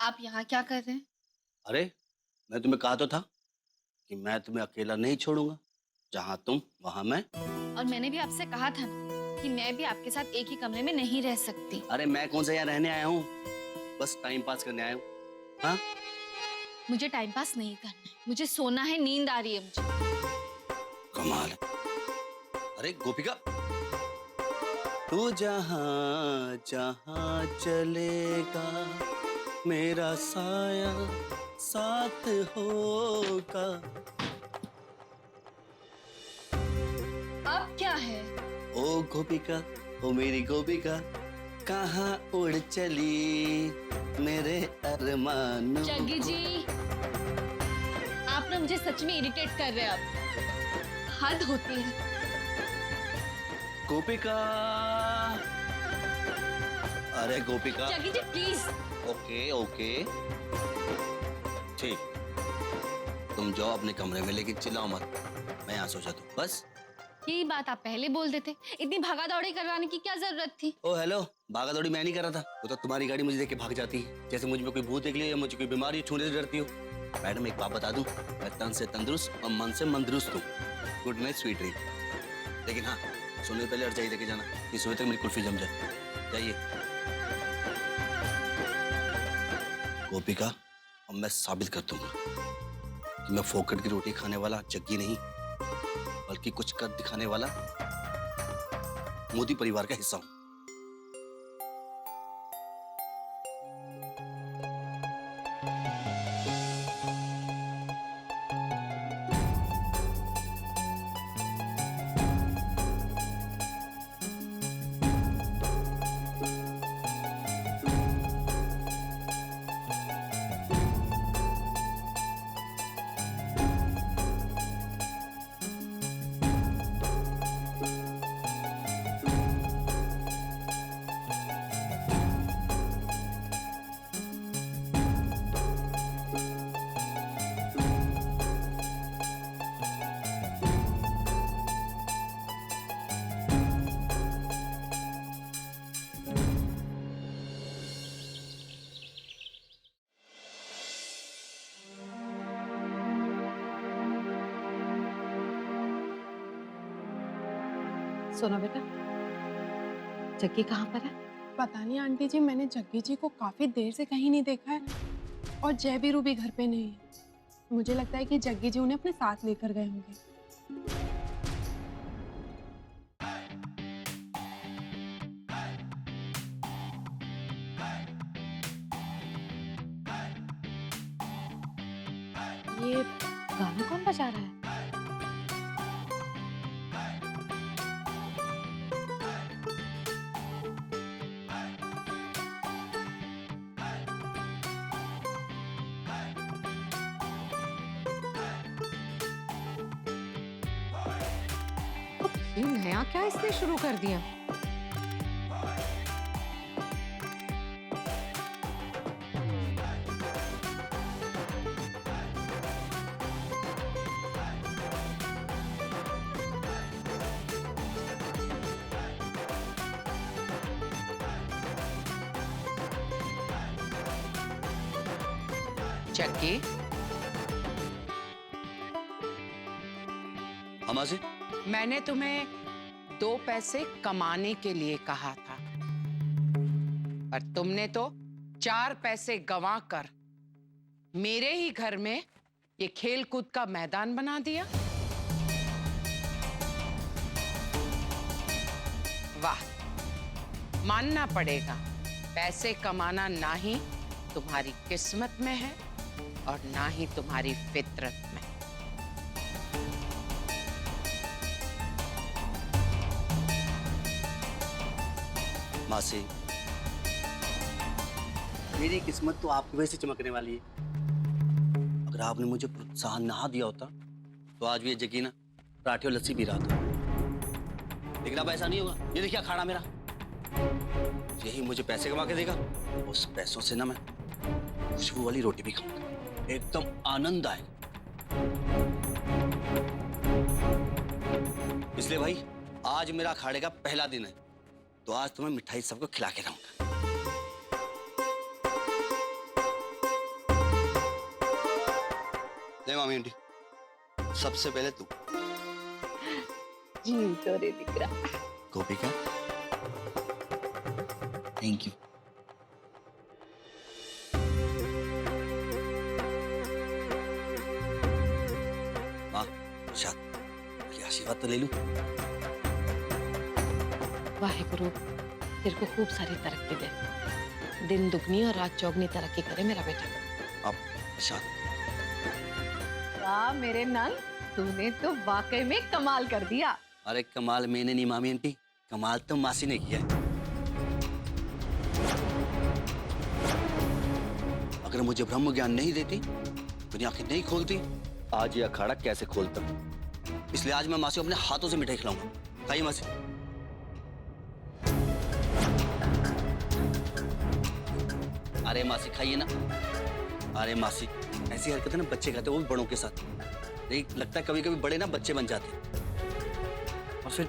आप यहाँ क्या कर रहे हैं? अरे, मैं तुम्हें कहा तो था कि मैं तुम्हें अकेला नहीं छोड़ूंगा। जहां तुम वहां मैं। और मैंने भी आपसे कहा था ना कि मैं भी आपके साथ एक ही कमरे में नहीं रह सकती। अरे मैं कौन सा यहाँ रहने आया हूँ, बस टाइम पास करने आया हूँ। हाँ, मुझे टाइम पास नहीं करना है, मुझे सोना है, नींद आ रही है मुझे। कमाल है। अरे गोपिका, तू जहां जहां चलेगा मेरा साया साथ होगा। अब क्या है? ओ गोपिका, ओ मेरी गोपिका, कहाँ उड़ चली मेरे अरमानों। जग्गी जी, आप ना मुझे सच में इरिटेट कर रहे हैं अब। हद होती है। गोपिका, अरे गोपिका। जग्गी जी प्लीज। ओके ओके, ठीक, तुम जाओ अपने कमरे में, लेकिन चिल्लाओ मत। मैं यहाँ सो जाता हूँ बस। यही बात आप पहले बोल देते, इतनी भागा दौड़ी करवाने की क्या जरूरत थी? ओ हेलो, भागा दौड़ी मैं नहीं कर रहा था, वो तो तुम्हारी गाड़ी मुझे देख के भाग जाती है, जैसे मुझ में कोई भूत निकली या मुझे कोई बीमारी छूने से डरती हो। मैडम एक बात बता दूं, मैं तन से तंदुरुस्त और मन से मंदरुस्त हूँ। Good night sweet dream. लेकिन हाँ, सोने से पहले रजाई लेके जाना, कि सुबह तक मेरी कुल्फी जम जाए। जाइए। गोपिका, अब मैं साबित कर दूंगा कि मैं फोकट की रोटी खाने वाला जग्गी नहीं, बल्कि कुछ कर दिखाने वाला मोदी परिवार का हिस्सा हूं। सोना बेटा, जग्गी कहाँ पर है? पता नहीं आंटी जी, मैंने जग्गी जी को काफी देर से कहीं नहीं देखा है और जय बीरू भी घर पे नहीं है। मुझे लगता है कि जग्गी जी उन्हें अपने साथ लेकर गए होंगे। ये गाना कौन बजा रहा है? ये नया क्या इसने शुरू कर दिया? जग्गी, अम्मा जी, मैंने तुम्हें 2 पैसे कमाने के लिए कहा था, पर तुमने तो 4 पैसे गंवा कर मेरे ही घर में ये खेल कूद का मैदान बना दिया। वाह, मानना पड़ेगा, पैसे कमाना ना ही तुम्हारी किस्मत में है और ना ही तुम्हारी फितरत में। मासी, मेरी किस्मत तो आपकी वजह से चमकने वाली है। अगर आपने मुझे प्रोत्साहन ना दिया होता तो आज भी ये जग्गी ना पराठे और लस्सी पी रहा था। लेकिन अब ऐसा नहीं होगा। ये देखिए अखाड़ा मेरा, यही मुझे पैसे कमा के देगा। उस पैसों से ना मैं खुशबू वाली रोटी भी खाऊंगा, एकदम आनंद आएगा। इसलिए भाई, आज मेरा अखाड़े का पहला दिन है, तो आज तुम्हें मिठाई सबको खिला के रहूंगा। ले मामी आंटी, सबसे पहले तू। जी तो रे दिकरा। गोपिका, थैंक यू। माँ, प्रसाद, ये आशीर्वाद तो ले लूं। वाहेगुरु तेरे को खूब सारी तरक्की दे, दिन दुगनी और रात चौगनी तरक्की करे मेरा बेटा। आप प्रसाद। वाह मेरे नंद, तूने तो वाकई में कमाल कर दिया। अरे कमाल मैंने नहीं मामी आंटी, कमाल तो मासी ने किया है। अगर मुझे ब्रह्म ज्ञान नहीं देती, दुनिया आंखें नहीं खोलती, आज ये अखाड़ा कैसे खोलता। इसलिए आज मैं मासी को अपने हाथों से मिठाई खिलाऊंगा। खाइए मासी। अरे मासी खाइए ना। अरे मासी, ऐसी हरकतें ना बच्चे करते हैं, वो भी बड़ों के साथ। नहीं लगता कभी कभी बड़े ना बच्चे बन जाते हैं। और फिर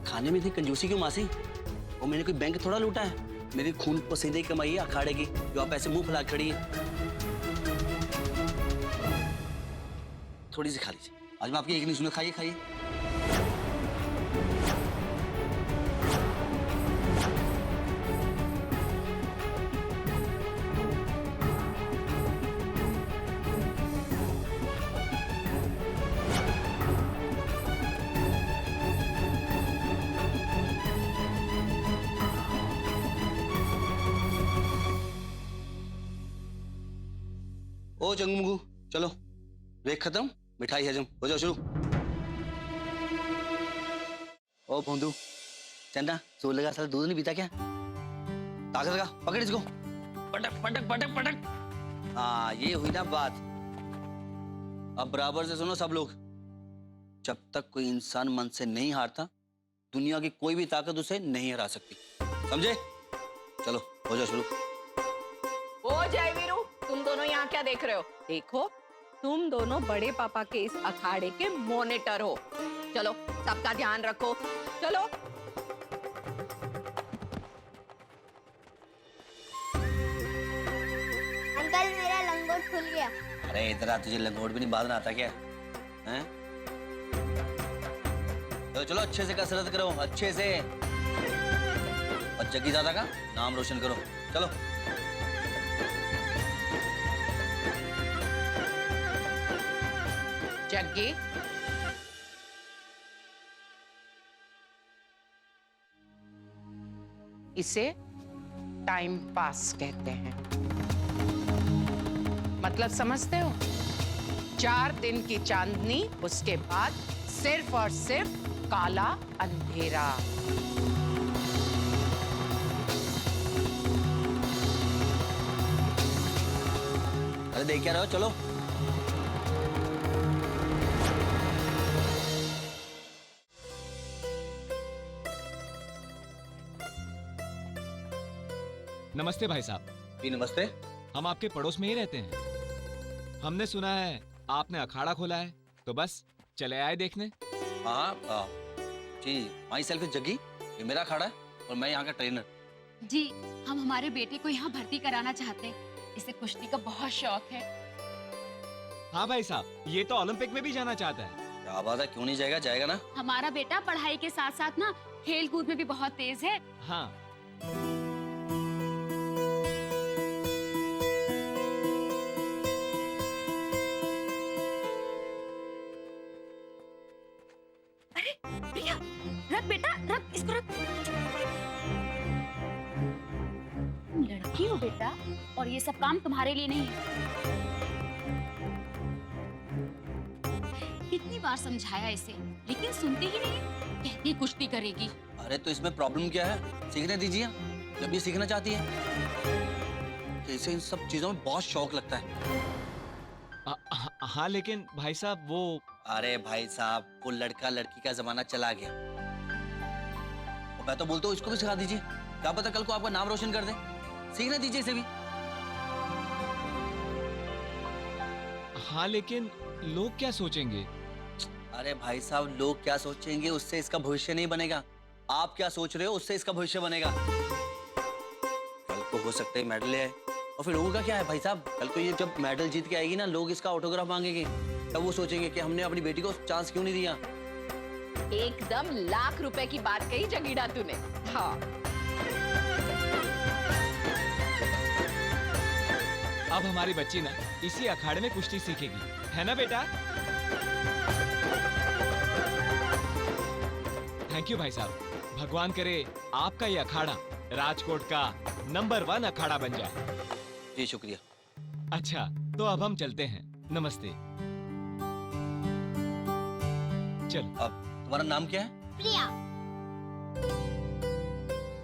खाने में इतनी कंजूसी क्यों मासी? वो मैंने कोई बैंक थोड़ा लूटा है, मेरी खून पसीने की कमाई है अखाड़े की, जो आप ऐसे मुंह फुला खड़ी है। थोड़ी सी खा लीजिए, आज मैं आपकी एक नहीं सुना। खाइए खाइए। ओ चंगू चलो, ब्रेक खत्म, मिठाई हजम हो जाओ, शुरू। ओ भोंदू, चंदा सो लगा, साला दूध नहीं पीता क्या? ताकत लगा, पकड़ इसको, पटक पटक पटक पटक। हाँ ये हुई ना बात। अब बराबर से सुनो सब लोग, जब तक कोई इंसान मन से नहीं हारता, दुनिया की कोई भी ताकत उसे नहीं हरा सकती, समझे? चलो हो जाओ शुरू। ओ जय वीरू, तुम दोनों यहाँ क्या देख रहे हो? देखो तुम दोनों बड़े पापा के इस अखाड़े के मॉनिटर हो। चलो सबका ध्यान रखो, चलो। अंकल मेरा लंगोट खुल गया। अरे इधर आ, तुझे लंगोट भी नहीं बांधना आता क्या? हैं? तो चलो अच्छे से कसरत करो, अच्छे से। और जग्गी दादा का नाम रोशन करो, चलो। जग्गी, इसे टाइम पास कहते हैं। मतलब समझते हो? 4 दिन की चांदनी, उसके बाद सिर्फ और सिर्फ काला अंधेरा। अरे देख क्या रहो, चलो। नमस्ते भाई साहब। जी नमस्ते। हम आपके पड़ोस में ही रहते हैं। हमने सुना है आपने अखाड़ा खोला है, तो बस चले आए देखने। हाँ जी, माई सेल्फ इज जग्गी, ये मेरा अखाड़ा है और मैं यहाँ का ट्रेनर। जी, हम हमारे बेटे को यहाँ भर्ती कराना चाहते हैं। इसे कुश्ती का बहुत शौक है। हाँ भाई साहब, ये तो ओलंपिक में भी जाना चाहता है। क्या बात है, क्यों नहीं जाएगा? जाएगा ना। हमारा बेटा पढ़ाई के साथ साथ ना खेल कूद में भी बहुत तेज है। हाँ भैया रख, बेटा रख, इसको रख। तुम लड़की हो बेटा, और ये सब काम तुम्हारे लिए नहीं है। कितनी बार समझाया इसे, लेकिन सुनती ही नहीं। कहती कुश्ती करेगी। अरे तो इसमें प्रॉब्लम क्या है? सीखने दीजिए, जब ये सीखना चाहती है। तो इसे इन सब चीजों में बहुत शौक लगता है। हाँ लेकिन भाई साहब वो। अरे भाई साहब, वो लड़का लड़की का जमाना चला गया। और मैं तो बोलता हूँ इसको भी सिखा दीजिए, क्या पता कल को आपका नाम रोशन कर दे। सीखने दीजिए इसे भी। हाँ लेकिन लोग क्या सोचेंगे? अरे भाई साहब, लोग क्या सोचेंगे उससे इसका भविष्य नहीं बनेगा। आप क्या सोच रहे हो उससे इसका भविष्य बनेगा। कल को हो सकता है मेडल ले आए, और फिर लोगों का क्या है भाई साहब? कल को ये जब मेडल जीत के आएगी ना, लोग इसका ऑटोग्राफ मांगेंगे। तब वो सोचेंगे कि हमने अपनी बेटी को चांस क्यों नहीं दिया। एकदम लाख रुपए की बात कही जगीड़ा तूने। हाँ अब हमारी बच्ची ना इसी अखाड़े में कुश्ती सीखेगी, है ना बेटा? थैंक यू भाई साहब। भगवान करे आपका ये अखाड़ा राजकोट का नंबर 1 अखाड़ा बन जाए। जी शुक्रिया। अच्छा तो अब हम चलते हैं, नमस्ते। चलो। अब तुम्हारा नाम क्या है? प्रिया।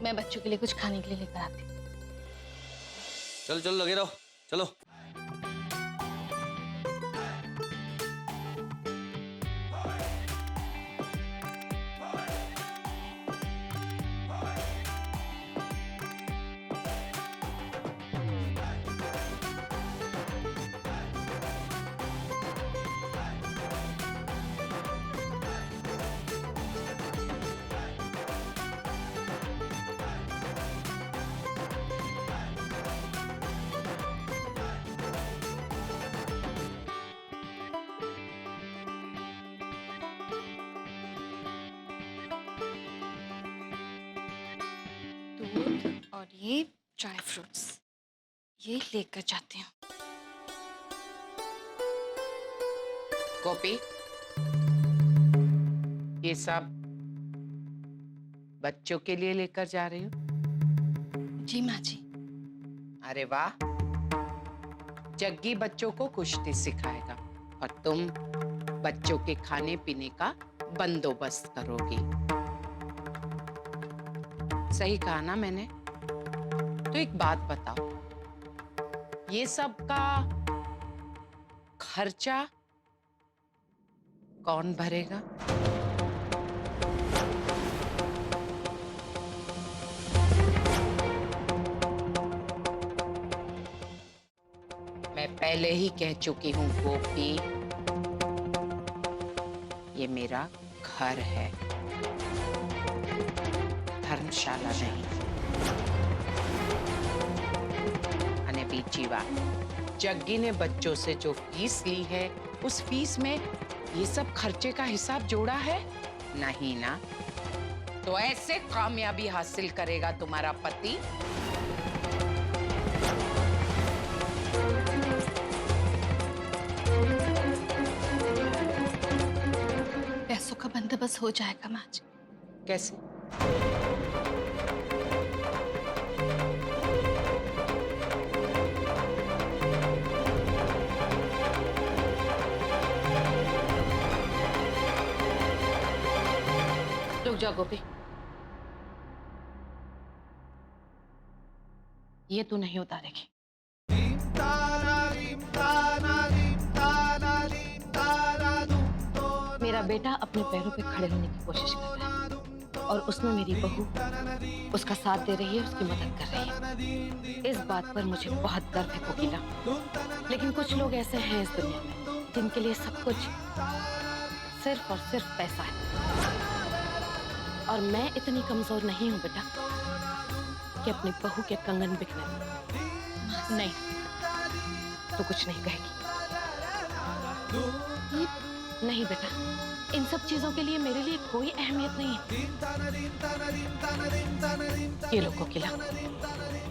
मैं बच्चों के लिए कुछ खाने के लिए लेकर आती हूँ। चलो चलो लगे रहो, चलो। दूध और ये ड्राई फ्रूट्स ये लेकर जाती हूँ। गोपी, ये सब बच्चों के लिए लेकर जा रही हो? जी माँ जी। अरे वाह, जग्गी बच्चों को कुश्ती सिखाएगा और तुम बच्चों के खाने पीने का बंदोबस्त करोगी। सही कहा ना मैंने? तो एक बात बताओ, ये सब का खर्चा कौन भरेगा? मैं पहले ही कह चुकी हूँ गोपी, ये मेरा घर है, धर्मशाला नहीं। अने बीची बात, जग्गी ने बच्चों से जो फीस ली है उस फीस में ये सब खर्चे का हिसाब जोड़ा है? नहीं ना? तो ऐसे कामयाबी हासिल करेगा तुम्हारा पति? पैसों का बंदोबस्त हो जाएगा माँ जी। कैसे? रुक जाओ गोपी, ये तू नहीं उतारेगी। मेरा बेटा अपने पैरों पे खड़े होने की कोशिश कर रहा है और उसमें मेरी बहू उसका साथ दे रही है, उसकी मदद कर रही है। इस बात पर मुझे बहुत गर्व है कोकिला। लेकिन कुछ लोग ऐसे हैं इस दुनिया में जिनके लिए सब कुछ सिर्फ और सिर्फ पैसा है। और मैं इतनी कमजोर नहीं हूं बेटा कि अपनी बहू के कंगन बिकने दूं। नहीं, तो कुछ नहीं कहेगी। नहीं बेटा, इन सब चीजों के लिए मेरे लिए कोई अहमियत नहीं है। ये लो कोकिला,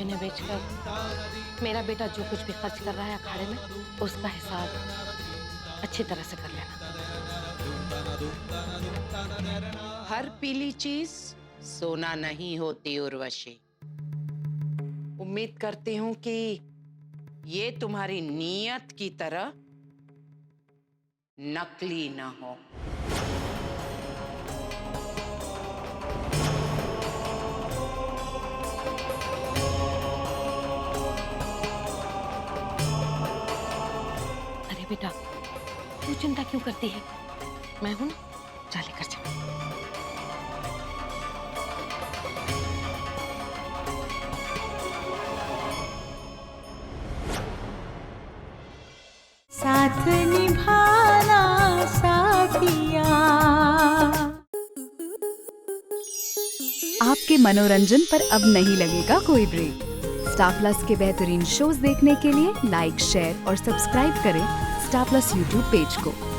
इन्हें बेचकर मेरा बेटा जो कुछ भी खर्च कर रहा है अखाड़े में, उसका हिसाब अच्छी तरह से कर लेना। हर पीली चीज सोना नहीं होती उर्वशी। उम्मीद करती हूँ कि ये तुम्हारी नीयत की तरह नकली ना हो। अरे बेटा, तू चिंता क्यों करती है? मैं हूं ना, जा लेकर जा। साथ निभाना साथिया। आपके मनोरंजन पर अब नहीं लगेगा कोई ब्रेक। स्टार प्लस के बेहतरीन शोज देखने के लिए लाइक, शेयर और सब्सक्राइब करें स्टार प्लस यूट्यूब पेज को।